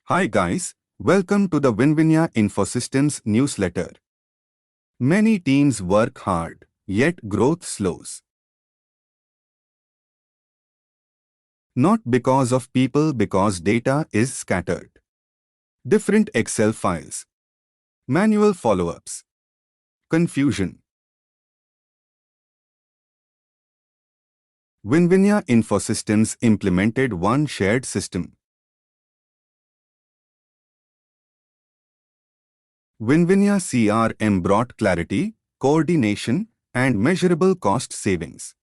Hi guys, welcome to the WinVinaya InfoSystems newsletter. Many teams work hard, yet growth slows. Not because of people, because data is scattered. Different Excel files. Manual follow-ups. Confusion. WinVinaya InfoSystems implemented one shared system. WinVinaya CRM brought clarity, coordination, and measurable cost savings.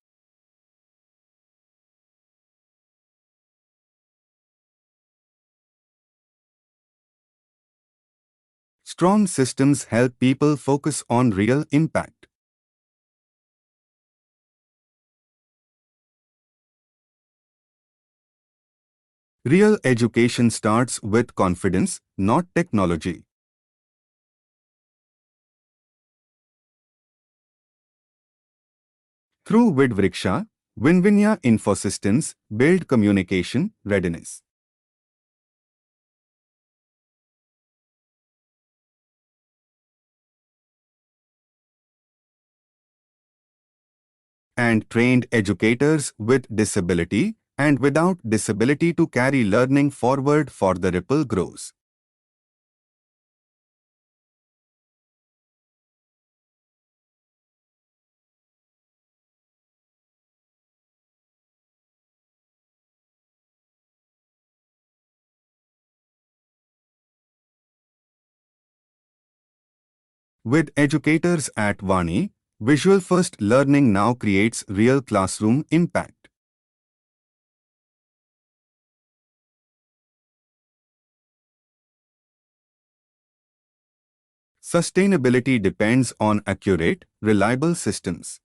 Strong systems help people focus on real impact. Real education starts with confidence, not technology. Through WinVinaya, WinVinaya InfoSystems build communication readiness. And trained educators with disability and without disability to carry learning forward for the ripple grows. With educators at Vani, visual first learning now creates real classroom impact. Sustainability depends on accurate, reliable systems.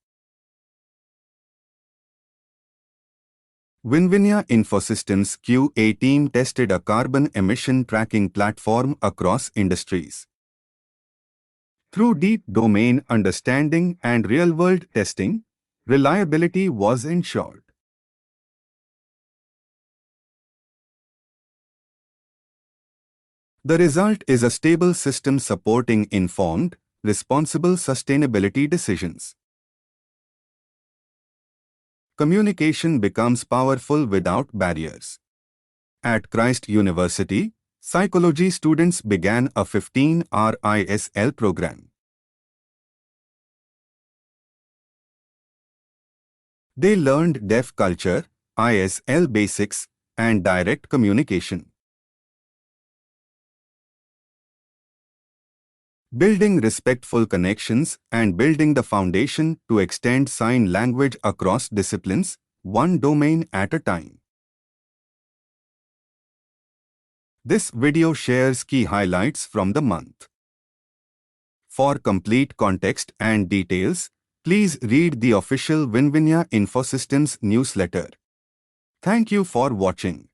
WinVinaya InfoSystems QA team tested a carbon emission tracking platform across industries. Through deep domain understanding and real-world testing, reliability was ensured. The result is a stable system supporting informed, responsible sustainability decisions. Communication becomes powerful without barriers. At Christ University, psychology students began a 15-hour ISL program. They learned deaf culture, ISL basics, and direct communication. Building respectful connections and building the foundation to extend sign language across disciplines, one domain at a time. This video shares key highlights from the month. For complete context and details, please read the official WinVinaya InfoSystems newsletter. Thank you for watching.